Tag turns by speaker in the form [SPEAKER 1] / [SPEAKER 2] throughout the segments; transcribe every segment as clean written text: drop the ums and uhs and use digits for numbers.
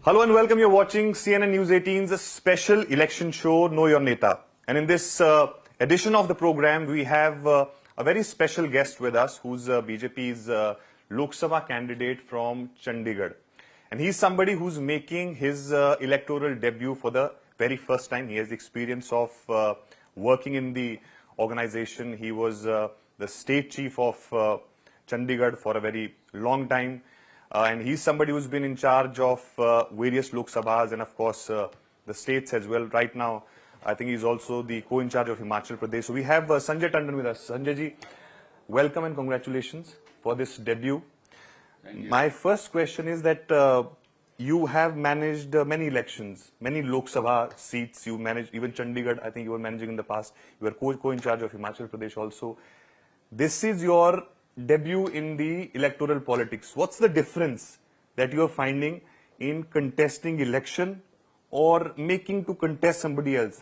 [SPEAKER 1] Hello and welcome. You're watching CNN News 18's special election show, Know Your Neta. And in this edition of the program, we have a very special guest with us who's BJP's Lok Sabha candidate from Chandigarh. And he's somebody who's making his electoral debut for the very first time. He has the experience of working in the organization. He was the state chief of Chandigarh for a very long time. And he's somebody who's been in charge of various Lok Sabhas and, of course, the states as well. Right now, I think he's also the co-in charge of Himachal Pradesh. So we have Sanjay Tandon with us. Sanjay ji, welcome and congratulations for this debut.
[SPEAKER 2] Thank you.
[SPEAKER 1] My first question is that you have managed many elections, many Lok Sabha seats. You managed even Chandigarh. I think you were managing in the past. You were co-in charge of Himachal Pradesh also. This is your debut in the electoral politics. What's the difference that you are finding in contesting election or making to contest somebody else?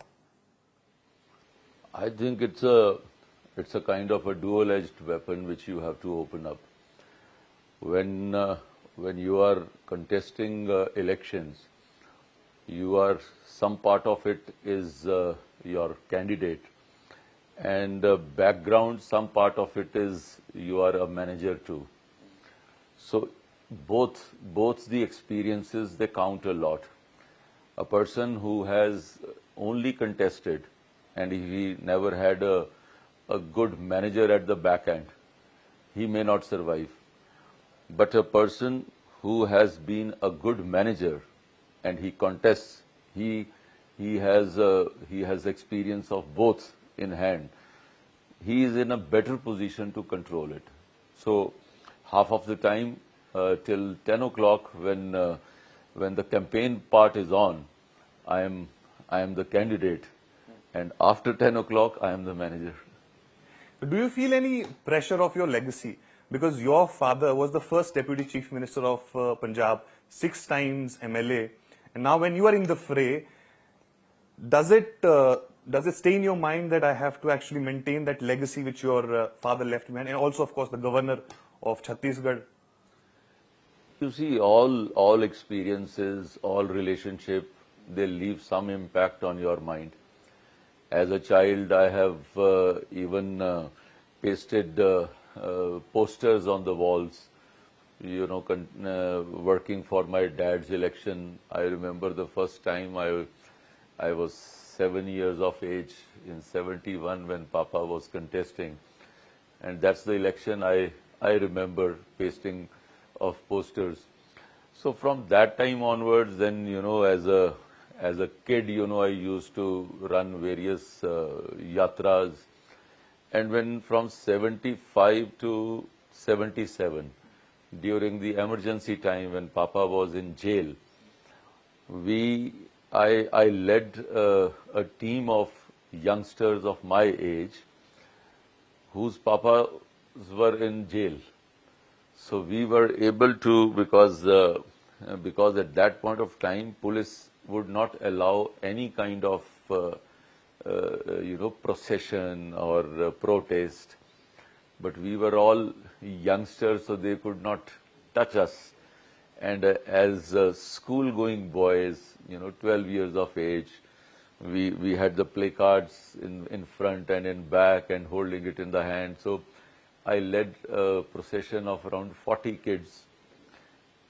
[SPEAKER 2] I think it's a kind of a dual-edged weapon which you have to open up. When you are contesting elections, some part of it is your candidate, and background, some part of it is you are a manager too. So both the experiences, they count a lot. A person who has only contested and he never had a good manager at the back end, he may not survive. But a person who has been a good manager and he contests, he has experience of both in hand, he is in a better position to control it. So half of the time till 10 o'clock when the campaign part is on, I am the candidate, and after 10 o'clock I am the manager.
[SPEAKER 1] Do you feel any pressure of your legacy? Because your father was the first Deputy Chief Minister of Punjab, 6 times MLA, and now when you are in the fray, does it stay in your mind that I have to actually maintain that legacy which your father left behind, and also, of course, the governor of Chhattisgarh?
[SPEAKER 2] You see, all experiences, all relationship, they leave some impact on your mind. As a child, I have even pasted posters on the walls, working for my dad's election. I remember the first time I was 7 years of age in 71 when Papa was contesting, and that's the election I remember pasting of posters. So from that time onwards, then as a kid, I used to run various yatras, and when from 75 to 77, during the emergency time when Papa was in jail, I led a team of youngsters of my age whose papas were in jail. So we were able to, because at that point of time, police would not allow any kind of procession or protest. But we were all youngsters, so they could not touch us. And as school-going boys, 12 years of age, we had the placards in front and in back and holding it in the hand. So I led a procession of around 40 kids,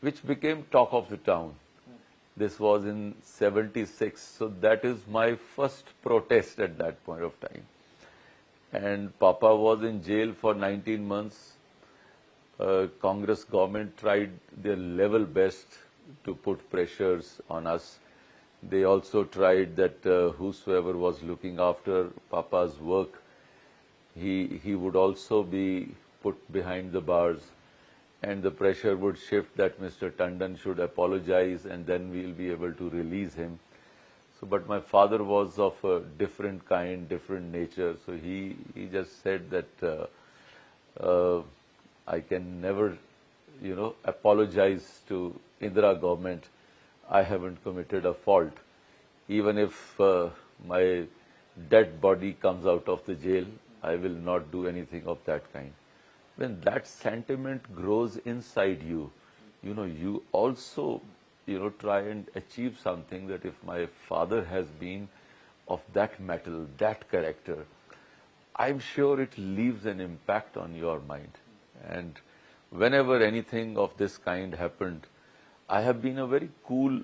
[SPEAKER 2] which became talk of the town. This was in 76. So that is my first protest at that point of time. And Papa was in jail for 19 months. Congress government tried their level best to put pressures on us. They also tried that whosoever was looking after Papa's work, he would also be put behind the bars, and the pressure would shift that Mr. Tandon should apologize and then we'll be able to release him. So, but my father was of a different kind, different nature, so he just said that I can never, apologize to Indira government. I haven't committed a fault. Even if my dead body comes out of the jail, I will not do anything of that kind. When that sentiment grows inside you, you also try and achieve something that if my father has been of that metal, that character, I'm sure it leaves an impact on your mind. And whenever anything of this kind happened, I have been a very cool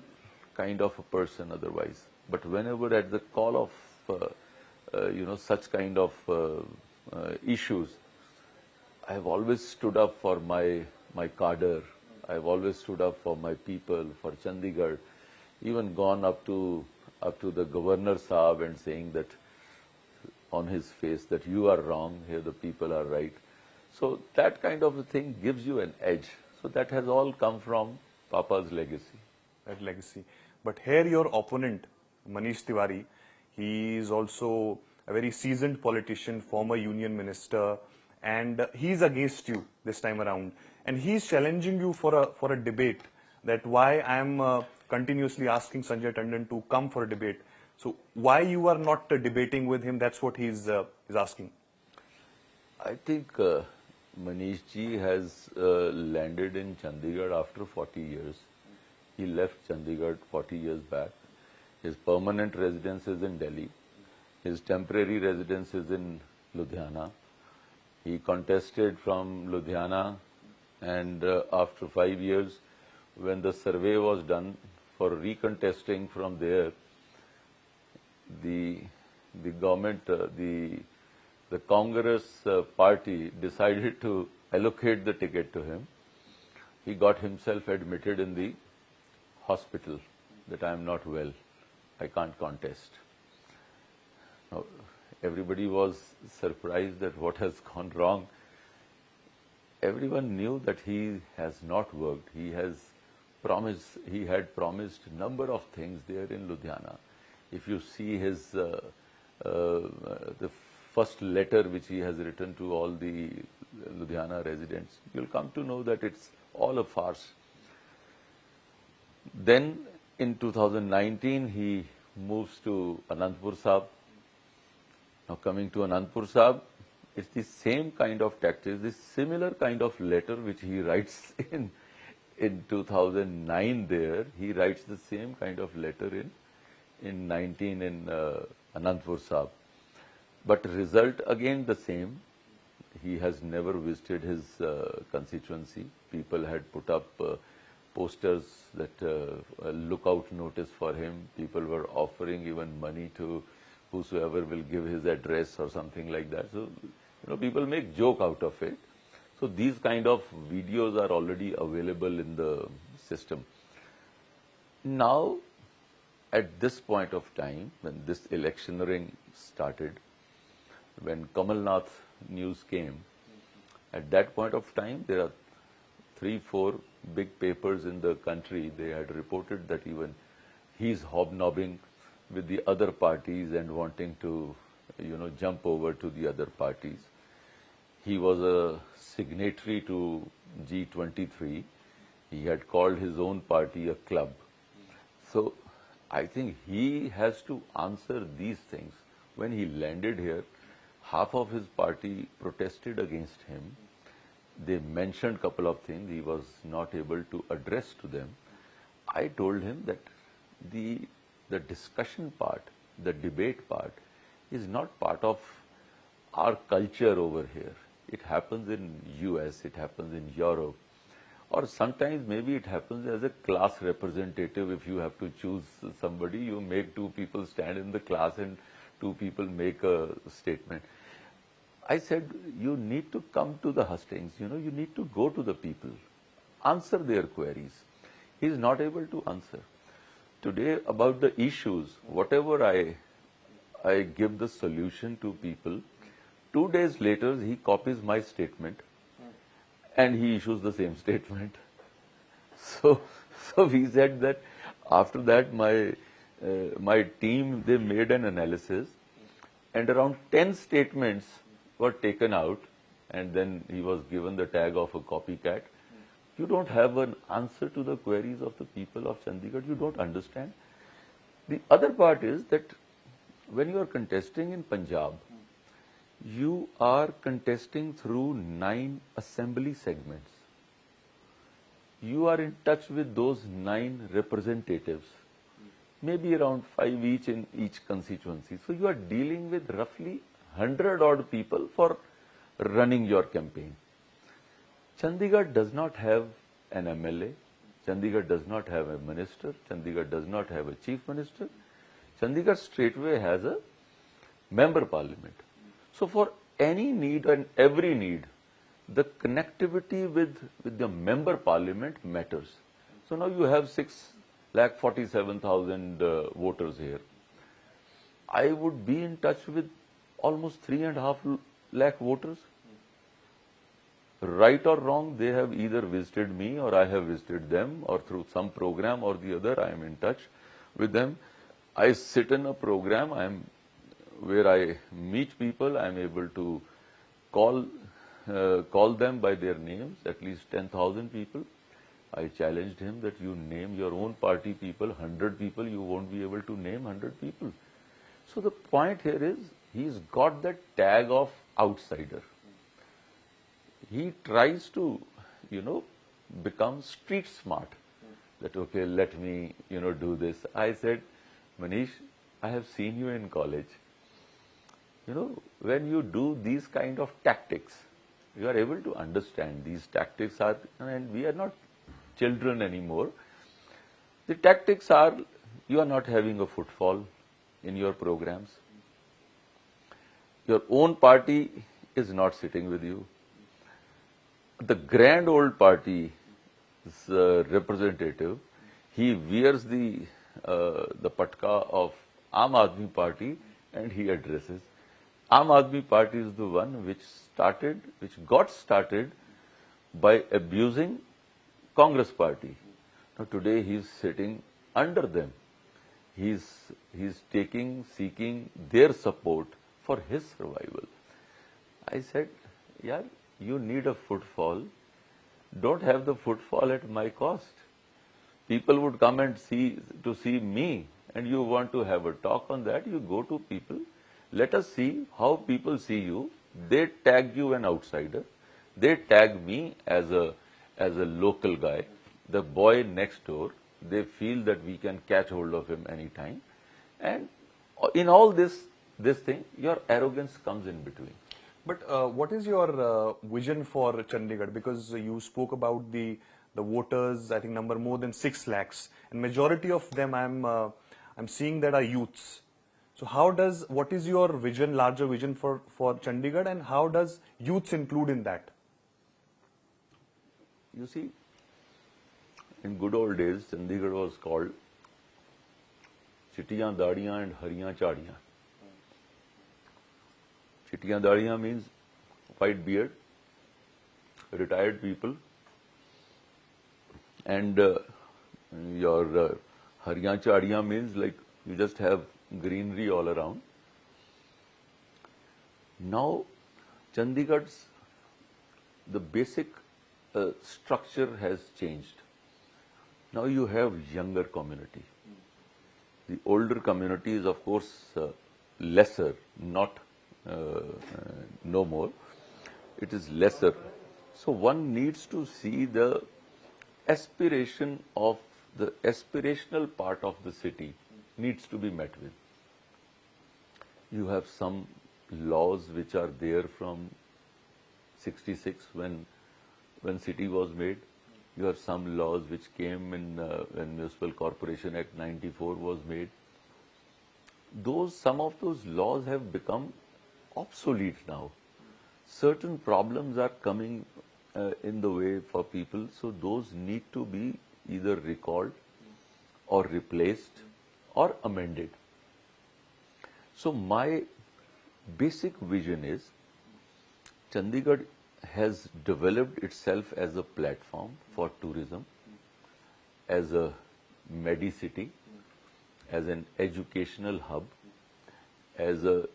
[SPEAKER 2] kind of a person otherwise. But whenever at the call of, such kind of issues, I have always stood up for my cadre. I have always stood up for my people, for Chandigarh, even gone up to the Governor Saab and saying that on his face that you are wrong, here the people are right. So that kind of a thing gives you an edge. So that has all come from Papa's legacy.
[SPEAKER 1] That legacy. But here your opponent, Manish Tiwari, he is also a very seasoned politician, former union minister, and he's against you this time around. And he's challenging you for a debate, that why I'm continuously asking Sanjay Tandon to come for a debate. So why you are not debating with him, that's what he's asking.
[SPEAKER 2] I think Manish ji has landed in Chandigarh after 40 years. He left Chandigarh 40 years back. His permanent residence is in Delhi. His temporary residence is in Ludhiana. He contested from Ludhiana, and after 5 years, when the survey was done for recontesting from there, the government, the Congress party decided to allocate the ticket to him. He got himself admitted in the hospital that I am not well, I can't contest. Now, everybody was surprised that what has gone wrong. Everyone knew that he has not worked. He had promised number of things there in Ludhiana. If you see his the first letter which he has written to all the Ludhiana residents, you'll come to know that it's all a farce. Then in 2019 he moves to Anandpur Sahib. Now coming to Anandpur Sahib, it's the same kind of tactics, this similar kind of letter which he writes in 2009 there. He writes the same kind of letter in 19 in Anandpur Sahib. But result again the same. He has never visited his constituency. People had put up posters that lookout notice for him. People were offering even money to whosoever will give his address or something like that. So, people make joke out of it. So these kind of videos are already available in the system. Now, at this point of time, when this electioneering started, when Kamal Nath news came, at that point of time, there are 3-4 big papers in the country. They had reported that even he's hobnobbing with the other parties and wanting to, jump over to the other parties. He was a signatory to G23. He had called his own party a club. So I think he has to answer these things. When he landed here, half of his party protested against him. They mentioned a couple of things he was not able to address to them. I told him that the discussion part, the debate part, is not part of our culture over here. It happens in US, it happens in Europe, or sometimes maybe it happens as a class representative. If you have to choose somebody, you make 2 people stand in the class and 2 people make a statement. I said, you need to come to the hustings, you need to go to the people, answer their queries. He is not able to answer. Today, about the issues, whatever I give the solution to people, 2 days later, he copies my statement and he issues the same statement. So we said that after that, my team, they made an analysis and around 10 statements were taken out, and then he was given the tag of a copycat. You don't have an answer to the queries of the people of Chandigarh. You don't understand. The other part is that when you are contesting in Punjab, you are contesting through 9 assembly segments. you are in touch with those 9 representatives, maybe around 5 each in each constituency. So you are dealing with roughly 100 odd people for running your campaign. Chandigarh does not have an MLA, Chandigarh does not have a minister, Chandigarh does not have a chief minister. Chandigarh straightway has a member parliament. So for any need and every need, the connectivity with the member parliament matters. So now you have 6,47,000 voters here. I would be in touch with almost 3.5 lakh voters. Right or wrong, they have either visited me or I have visited them, or through some program or the other, I am in touch with them. I sit in a program where I meet people. I am able to call them by their names, at least 10,000 people. I challenged him that you name your own party people, 100 people, you won't be able to name 100 people. So the point here is, he's got that tag of outsider. He tries to, become street smart. That, okay, let me, do this. I said, Manish, I have seen you in college. When you do these kind of tactics, you are able to understand these tactics are, and we are not children anymore. The tactics are, you are not having a footfall in your programs. Your own party is not sitting with you. The grand old party representative, he wears the patka of Aam Aadmi Party and he addresses. Aam Aadmi Party is the one which got started by abusing Congress Party. Now today he is sitting under them. He's seeking their support for his survival. I said, yaar, you need a footfall. Don't have the footfall at my cost. People would come and see me, and you want to have a talk on that, you go to people. Let us see how people see you. They tag you an outsider. They tag me as a local guy, the boy next door. They feel that we can catch hold of him anytime. And in all this thing, your arrogance comes in between.
[SPEAKER 1] But what is your vision for Chandigarh? Because you spoke about the voters, I think number more than 6 lakhs, and majority of them I'm seeing that are youths. So what is your vision, larger vision for Chandigarh, and how does youths include in that?
[SPEAKER 2] You see, in good old days, Chandigarh was called Chittiyan Dadiyan and Hariyan Chadiyan. Chittiyan Dadiyan means white beard, retired people, and your Hariyan Chadiyan means like you just have greenery all around. Now, Chandigarh's, the basic structure has changed. Now you have younger community. The older community is of course lesser, not no more. It is lesser. So one needs to see the aspirational part of the city needs to be met with. You have some laws which are there from 66 when city was made. You have some laws which came in when Municipal Corporation Act 94 was made. Some of those laws have become obsolete now. Certain problems are coming in the way for people, so those need to be either recalled or replaced or amended. So my basic vision is Chandigarh has developed itself as a platform for tourism, as a medicity, as an educational hub, as a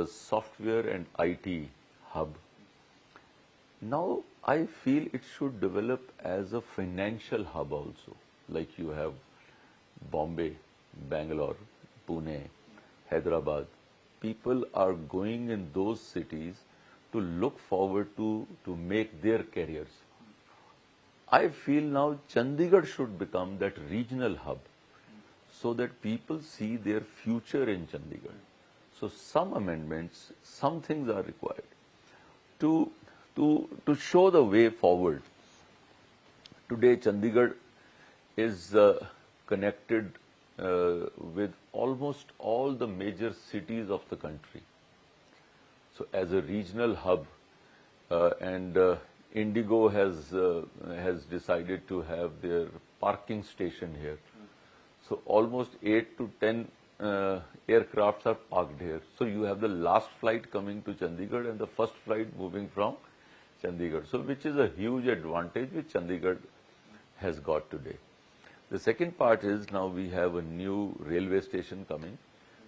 [SPEAKER 2] software and IT hub. Now I feel it should develop as a financial hub also, like you have Bombay, Bangalore, Pune, Hyderabad. People are going in those cities to look forward to make their careers. I feel now Chandigarh should become that regional hub so that people see their future in Chandigarh. So some amendments, some things are required to show the way forward. Today, Chandigarh is connected with almost all the major cities of the country. So, as a regional hub, and Indigo has decided to have their parking station here. So, almost 8 to 10 aircrafts are parked here. So, you have the last flight coming to Chandigarh and the first flight moving from Chandigarh. So, which is a huge advantage which Chandigarh has got today. The second part is now we have a new railway station coming.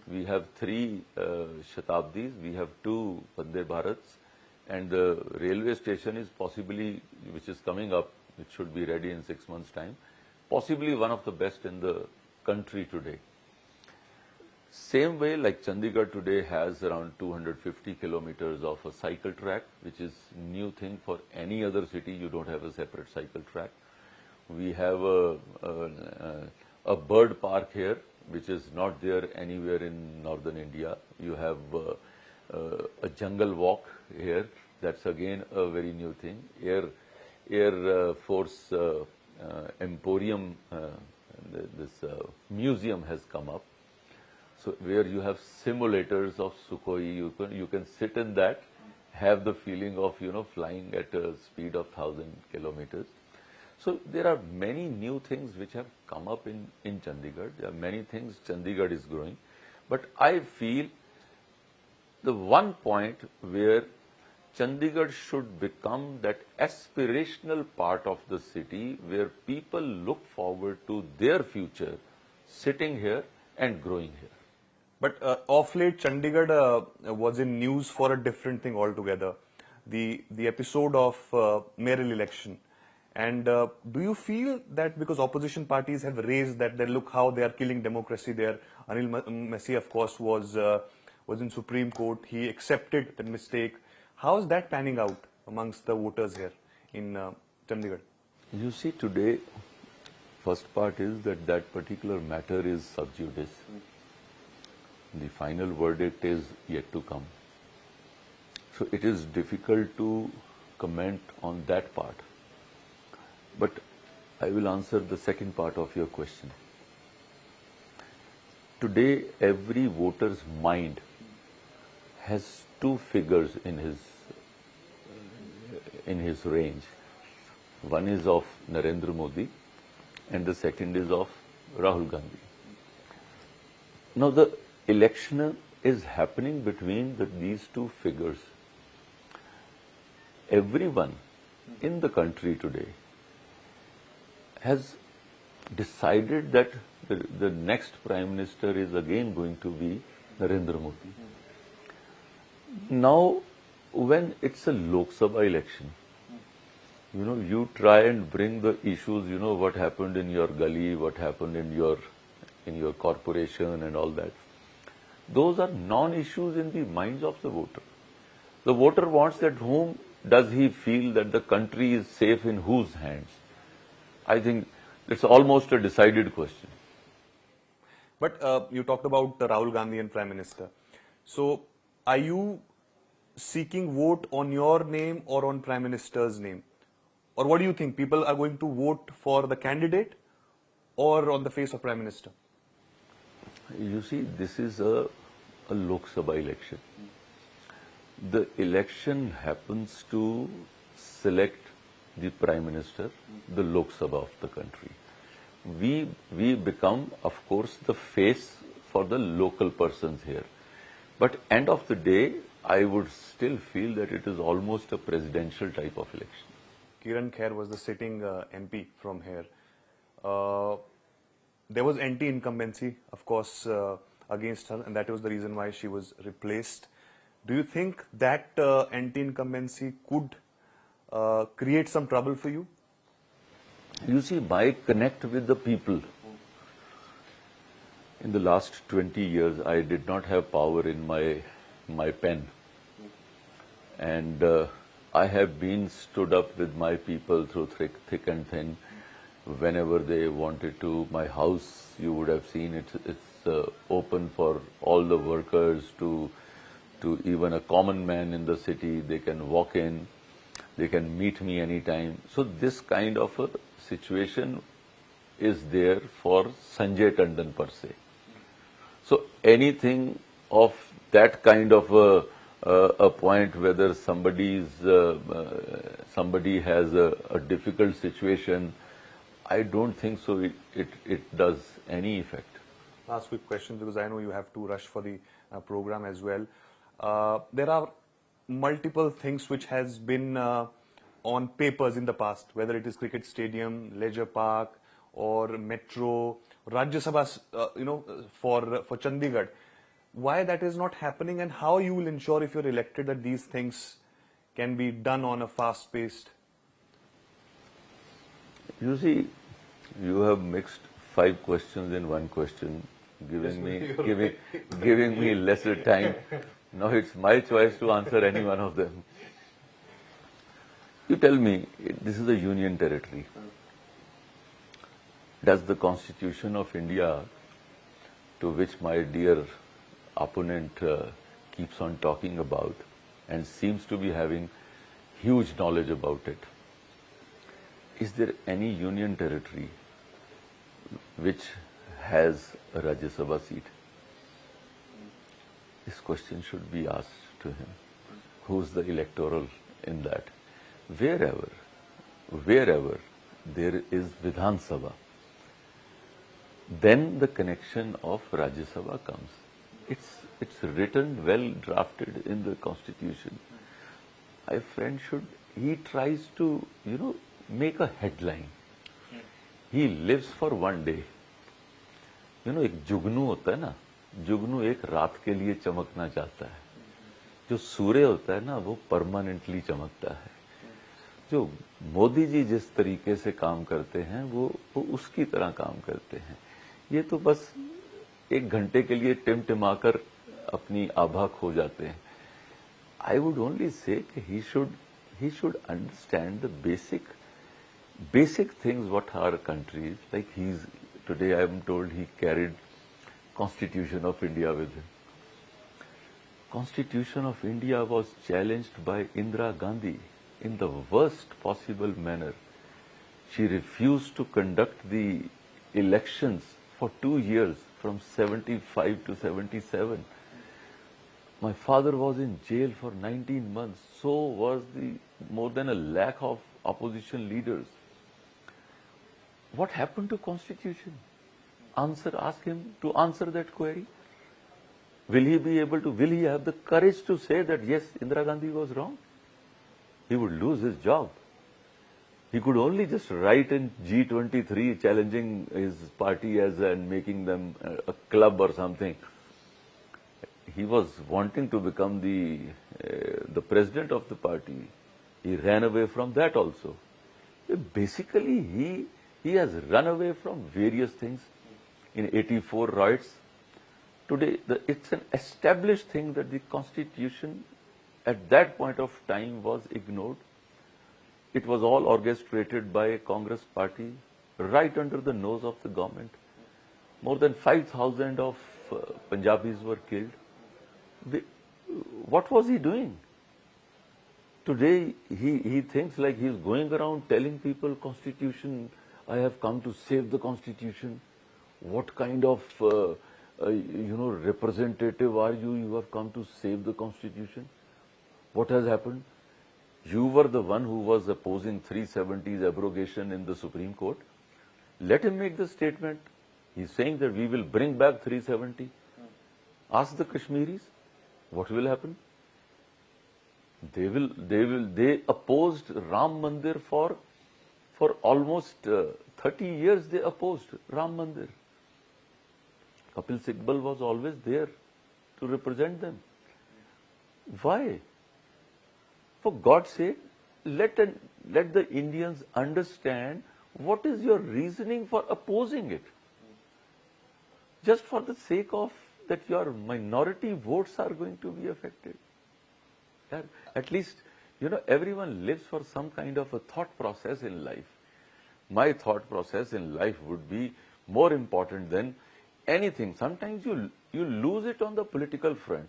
[SPEAKER 2] We have 3 Shatabdis, we have 2 Vande Bharats, and the railway station is possibly, which is coming up, it should be ready in 6 months' time, possibly one of the best in the country today. Same way, like Chandigarh today has around 250 kilometers of a cycle track, which is new thing for any other city. You don't have a separate cycle track. We have a bird park here, which is not there anywhere in northern India. You have a jungle walk here. That's again a very new thing. Air Force Emporium, this museum has come up. So where you have simulators of Sukhoi, you can sit in that, have the feeling of flying at a speed of 1,000 kilometers. So there are many new things which have come up in Chandigarh. There are many things Chandigarh is growing. But I feel the one point where Chandigarh should become that aspirational part of the city where people look forward to their future sitting here and growing here.
[SPEAKER 1] But of late, Chandigarh was in news for a different thing altogether. The episode of mayoral election. And do you feel that because opposition parties have raised that, look how they are killing democracy there. Anil Messi, of course, was in Supreme Court. He accepted the mistake. How is that panning out amongst the voters here in Chandigarh?
[SPEAKER 2] You see, today, first part is that particular matter is sub judice. The final verdict is yet to come. So it is difficult to comment on that part. But I will answer the second part of your question. Today, every voter's mind has 2 figures in his range. One is of Narendra Modi and the second is of Rahul Gandhi. Now, the election is happening between these 2 figures. Everyone in the country today has decided that the next Prime Minister is again going to be Narendra Modi. Now, when it's a Lok Sabha election, you try and bring the issues, what happened in your gully, what happened in your corporation and all that. Those are non-issues in the minds of the voter. The voter wants that whom does he feel that the country is safe in whose hands? I think it's almost a decided question.
[SPEAKER 1] But you talked about Rahul Gandhi and Prime Minister. So are you seeking vote on your name or on Prime Minister's name? Or what do you think? People are going to vote for the candidate or on the face of Prime Minister?
[SPEAKER 2] You see, this is a Lok Sabha election. The election happens to select the Prime Minister, the Lok Sabha of the country. We become, of course, the face for the local persons here. But end of the day, I would still feel that it is almost a presidential type of election.
[SPEAKER 1] Kiran Kher was the sitting MP from here. There was anti-incumbency, of course, against her, and that was the reason why she was replaced. Do you think that anti-incumbency could create some trouble for you?
[SPEAKER 2] You see, my connect with the people. In the last 20 years, I did not have power in my pen. And I have been stood up with my people through thick and thin. Whenever they wanted to, my house, you would have seen it's open for all the workers to even a common man in the city. They can walk in, they can meet me anytime. So this kind of a situation is there for Sanjay Tandon per se. So anything of that kind of a point, whether somebody has a difficult situation, I don't think so it does any effect.
[SPEAKER 1] Last quick question, because I know you have to rush for the program as well. There are multiple things which has been on papers in the past, whether it is cricket stadium, leisure park, or metro, Rajya Sabha, for Chandigarh. Why that is not happening, and how you will ensure, if you're elected, that these things can be done on a fast-paced?
[SPEAKER 2] You see, you have mixed 5 questions in one question, giving me lesser time. Now it's my choice to answer any one of them. You tell me, this is a union territory. Does the Constitution of India, to which my dear opponent keeps on talking about and seems to be having huge knowledge about it, is there any union territory which has a Rajya Sabha seat? This question should be asked to him. Who's the electoral in that? Wherever there is Vidhan Sabha, then the connection of Rajya Sabha comes. It's written, well drafted in the Constitution. My friend he tries to, make a headline. He lives for one day. एक जुगनू होता है ना, जुगनू एक रात के लिए चमकना चाहता है. जो सूर्य होता है ना, वो परमानेंटली चमकता है. जो मोदी जी जिस तरीके से काम करते हैं, वो उसकी तरह काम करते हैं. ये तो बस 1 घंटे के लिए टिमटिमाकर अपनी आभा खो जाते हैं. I would only say he should understand the basic things what our country is. Like today I am told he carried Constitution of India with him. Constitution of India was challenged by Indira Gandhi in the worst possible manner. She refused to conduct the elections for 2 years, from 75 to 77. My father was in jail for 19 months. So was more than 1 lakh of opposition leaders. What happened to Constitution? Ask him to answer that query. Will he have the courage to say that yes, Indira Gandhi was wrong? He would lose his job. He could only just write in G23 challenging his party and making them a club or something. He was wanting to become the president of the party. He ran away from that also. Basically, he has run away from various things. In 84 riots, today it's an established thing that the Constitution at that point of time was ignored. It was all orchestrated by a Congress party right under the nose of the government. More than 5,000 of Punjabis were killed. What was he doing? Today he thinks like he's going around telling people, Constitution, I have come to save the Constitution. What kind of representative are you? You have come to save the Constitution. What has happened? You were the one who was opposing 370's abrogation in the Supreme Court. Let him make the statement. He's saying that we will bring back 370. Ask the Kashmiris, what will happen? They opposed Ram Mandir for almost 30 years. They opposed Ram Mandir. Kapil Sibal was always there to represent them. Why? For God's sake, let the Indians understand what is your reasoning for opposing it. Just for the sake of that your minority votes are going to be affected. At least You know, everyone lives for some kind of a thought process in life. My thought process in life would be more important than anything. Sometimes you lose it on the political front,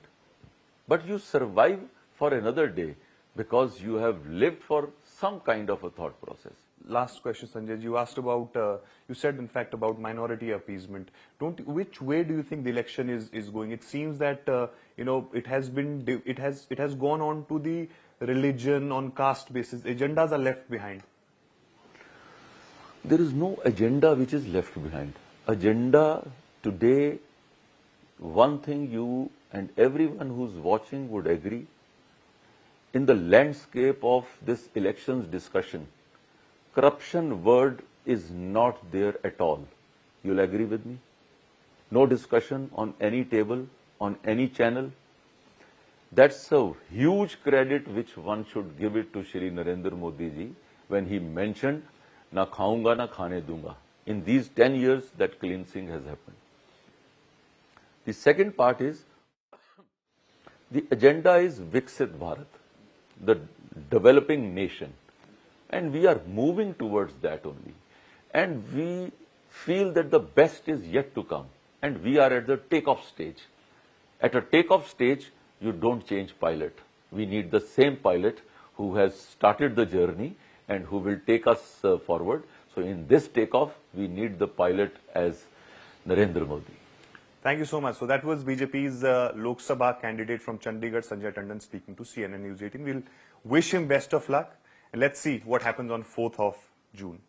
[SPEAKER 2] but you survive for another day because you have lived for some kind of a thought process.
[SPEAKER 1] Last question, Sanjay. You asked about, you said in fact about minority appeasement. Which way do you think the election is going? It seems that it has gone on to the religion on caste basis. Agendas are left behind.
[SPEAKER 2] There is no agenda which is left behind. Agenda today, one thing you and everyone who's watching would agree, in the landscape of this elections discussion, corruption word is not there at all. You'll agree with me? No discussion on any table, on any channel. That's a huge credit which one should give it to Shri Narendra Modi ji when he mentioned na khaunga na khane dunga. In these 10 years that cleansing has happened. The second part is the agenda is Viksit Bharat, the developing nation. And we are moving towards that only. And we feel that the best is yet to come. And we are at the takeoff stage. At a takeoff stage, you don't change pilot. We need the same pilot who has started the journey and who will take us forward. So in this takeoff, we need the pilot as Narendra Modi.
[SPEAKER 1] Thank you so much. So that was BJP's Lok Sabha candidate from Chandigarh, Sanjay Tandon, speaking to CNN News 18. We'll wish him best of luck and let's see what happens on 4th of June.